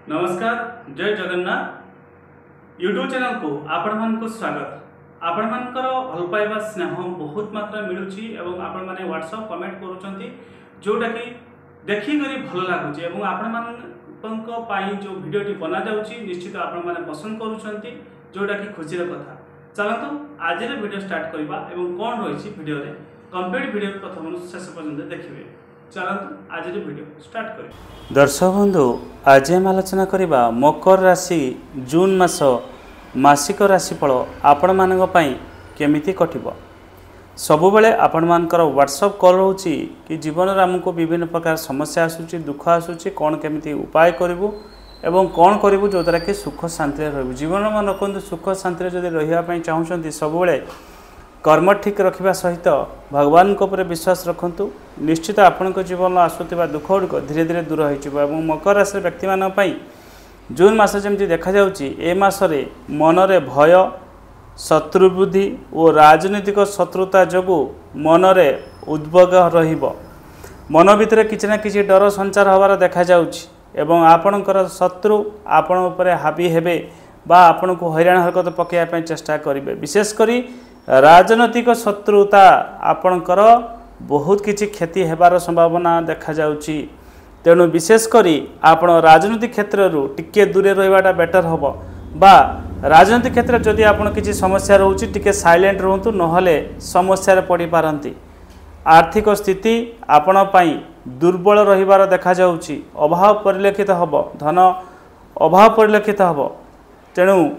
नमस्कार जय Jagannath YouTube channel को आपण मानक स्वागत। आपण मानकर भल पाइबा स्नेह बहुत मात्रा मिलुची एवं आपण माने व्हाट्सएप कमेंट करूचंती जोटा कि देखि करी भल लागुची एवं आपण मानक पाई जो वीडियोटी बना जाउची निश्चित आपण माने पसंद करूचंती जोटा कि खुशी र कथा। चलंतु आज रे वीडियो स्टार्ट करबा एवं कोन रहिची वीडियो रे कंप्लीट वीडियो प्रथम शेष पर्यंत देखिबे। चलंतु आज रे वीडियो स्टार्ट करी। दर्शक बंधु आज हम आलोचना करबा मकर राशि जून मास मासिक राशिफल आपण मानक पई केमिति कटिबो। सबु बेले आपण मानकर व्हाट्सएप कॉल होची कि जीवन रे हमको विभिन्न प्रकार समस्या आसुची दुख आसुची कोन केमिति उपाय करिवु एवं कोन करिवु जो द्वारा कि सुख शांति रे रहबु। जीवन मन रखंतु सुख शांति रे जदि रहिया पई चाहुचंती सबु बेले कर्म ठीक रखिबा सहित भगवान को ऊपर विश्वास रखंतु निश्चित आपण जीवन आसुवा दुख गुड़िक धीरे धीरे दूर हो। मकर राशि व्यक्ति मान जून मास जमी देखा जाउची ए मासरे मनरे भय शत्रुबुद्धि और राजनीतिक शत्रुता जोगु मनरे उद्वेग रहिबो। मन भितर किछि ना किछि डर संचार होवार देखा जाउची एवं आपणकर शत्रु आपण उपरे हावी हेबे बा आपण को हैरान हरकत पकेया पई चेष्टा करिवे। विशेष करी राजनैतिक शत्रुता आपणकर बहुत किछि क्षति हेबार संभावना देखा जाउची। तेणु विशेष करी आपण राजनीतिक क्षेत्र रु टिके दूरे रहिबाटा बेटर होबो बा राजनीतिक क्षेत्र जदि आपण किछि समस्या रहउची टिके साइलेंट रहंतु नहले समस्या रे पड़ी पारंती। आर्थिक स्थिति आपण पई दुर्बल रहिबार देखा जाउची। अभाव परिलक्षित होबो धन अभाव परिलक्षित होबो। तेणु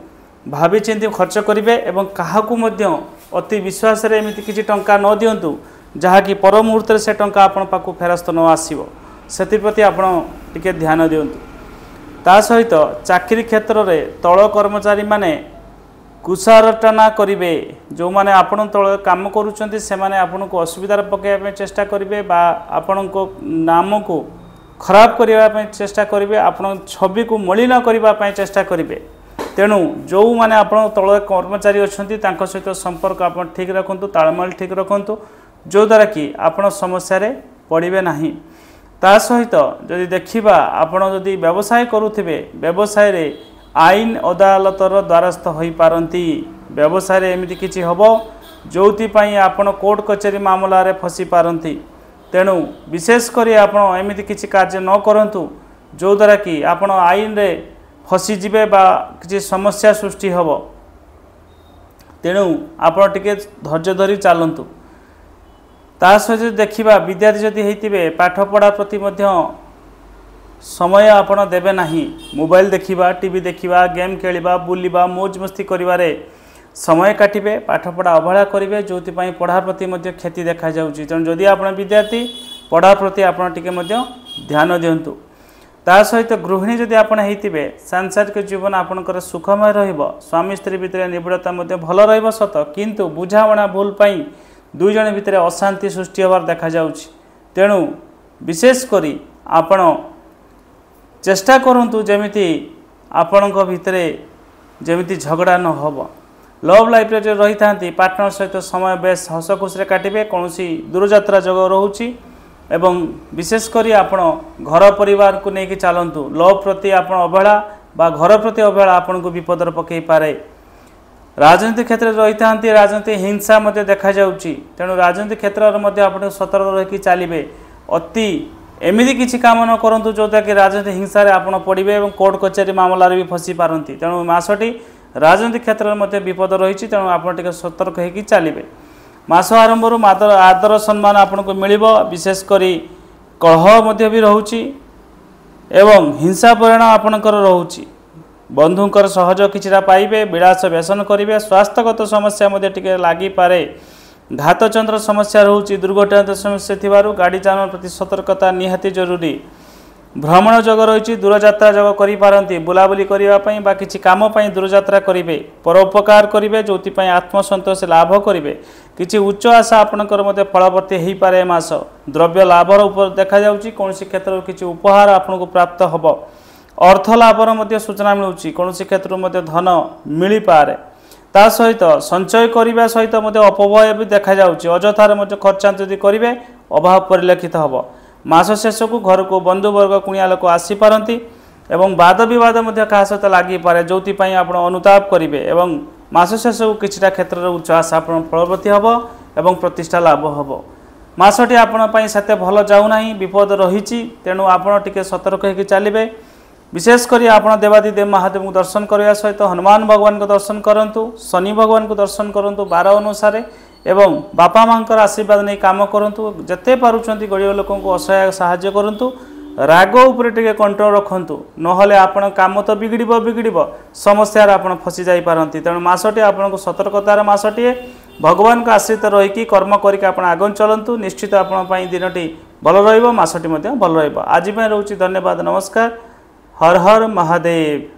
भावी चिंती खर्च करिवे एवं काहाकू मध्य अति विश्वास रे एमिति किछि टंका न दियंतु जहा कि पर मुहूर्त से टंका आपण पाकू फेरस्त न आसीबो। सेति प्रति आपण टिके ध्यान दियंतु। ता सहित चाकरी क्षेत्र रे तळ कर्मचारी माने कुसारटना करिवे। जो माने आपण तळ काम करूचंती से माने आपण को असुविधा पकेया पे चेष्टा करिवे बा आपण को नाम को खराब करिवा पे चेष्टा करिवे। आपण छवि को मलिन करिवा पे चेष्टा करिवे। तेणु जो माने आपण तळ कर्मचारी अछंती तांको सहित संपर्क आपण ठीक रखंतु ताळमेल ठीक रखंतु जो द्वारा कि आपण समस्या रे पड़िबे नाही। ता सहित जदि देखिबा आपण जदि व्यवसाय करूथिबे व्यवसाय रे आईन अदालतर द्वारस्थ होई पारंती। व्यवसाय रे एमिति किछि हबो जोति पई आपण कोर्ट कचेरी मामला रे फसी पारंती। तेणु विशेष करी आपण एमिति किछि कार्य न करंतु जो द्वारा कि आपण आईन रे फसी जिबे बा किछि समस्या सृष्टि हबो। तेणु आपण टिके धैर्य धरी चालंतु। ता सहित देखिबा विद्यार्थी जदि हेतिबे पाठ पढ़ा प्रति मध्य समय आपण देबे नाही। मोबाइल देखिबा टीवी देखिबा गेम खेलिबा बुलिबा मौज मस्ती करिवारे समय काटिबे पाठ पढ़ा अवहेला करिवे जोति पई पढ़ा प्रति मध्य क्षति देखा जाउची। तेणु जदि आपण विद्यार्थी पढ़ा प्रति आपण टिके मध्य ध्यान दियंतु। ता सहित गृहिणी जदि आपण हेतिबे सांसारिक जीवन आपणकर सुखमय रहिबो। स्वामी स्त्री भितर निबिड़ता मध्य भल रहिबो सत किंतु बुझावणा भूल पई दुई जन भितर अशांति सृष्टि होवार देखा जाउची। तेणु विशेष करी आपण चेष्टा करंतु जेमिति आपणक भितरे जेमिति झगड़ा न होबो। लव लाइफ रे रही थांती पार्टनर सहित समय बेस हस खुशी काटिबे। कोनोसी दूरयात्रा जग रहउची एवं विशेष करी आपण घर परिवार को लेकिन चलतु। लव प्रति आपण अवहेला बा घर प्रति अवहेला आपण को विपदर पकई पारे। राजनीतिक क्षेत्र रही था राजनीतिक हिंसा मध्य देखा जाउची। तेणु राजनीतिक क्षेत्र में आप सतर्क रही चलिए। अति एमती किसी काम न करूँ जोटा कि राजनीतिक हिंसा रे आपण पड़े और कोर्ट कचेरी मामलार भी फसी पारती। तेणु मासटी राजनीतिक क्षेत्र में विपद रही। तेणु आप सतर्क हो चलिए। मास आरंभ आदर सम्मान आपन को मिलिबो। विशेष करी कलह मध्य भी रहउची एवं हिंसा परिणाम आपनकर रहउची। बंधुंकर सहयोग किछिरा पाइबे। विलास व्यसन करिवे। स्वास्थ्यगत समस्या मध्ये टिके लागि पारे। घातचंद्र समस्या रहउची। दुर्घटना समस्या थिबारु गाड़ी चालन प्रति सतर्कता निहाती जरूरी। भ्रमण जग रही दूरयात्रा जग करि पारंती। बुलाबुली करिवा पई बा किछि काम पई दूरयात्रा करिवे। परोपकार करिवे जोति पई आत्मसंतोष लाभ करिवे। किछि उच्च आशा आपनकर मध्ये फलवर्ती हेई पारे। मास द्रव्य लाभर ऊपर देखा जाउची। कोनोसी क्षेत्र किछि उपहार आपनको प्राप्त हबो। अर्थ लाभर मध्य सूचना मिलूची। कोनोसी क्षेत्र मध्य धन मिली पारे। ता सहित संचय करिवा सहित मध्य अपव्यय भी देखा जाउची। अजथार मध्य खर्चा जदि करिवे अभाव परिलक्षित हबो। मास शेष को घर को बंधुवर्ग कुणिया लोक आसी पारती। एवं वाद बद क्या सहित लगी पारे जो आप अनुताप करेंगे और मास शेष को किसी क्षेत्र में उच्च आशा आप फलवती हम और प्रतिष्ठा लाभ हम मासटी आपंपाई से भल जाऊना विपद रही तेणु आपड़ सतर्क हो चलिए विशेषकर आप देवादिदेव महादेव को दर्शन करने सहित हनुमान भगवान को दर्शन करूँ शनि भगवान को दर्शन करूँ बार अनुसार एवं बापा माँ आशीर्वाद नहीं काम करूँ जिते पार्टी गरीब लोक असहाय साहाय्य करूँ राग उपरे टिके कंट्रोल रखु नहले आपण काम तो बिगड़ समस्या आप फसी जापारती तेणु मासटी आपको सतर्कतार मासटीए भगवान को आश्रित रहीकि कर्म करके आगे चलतु निश्चित आपण दिनटी भल रही मासटी भल रही आज रोचे धन्यवाद नमस्कार हर हर महादेव।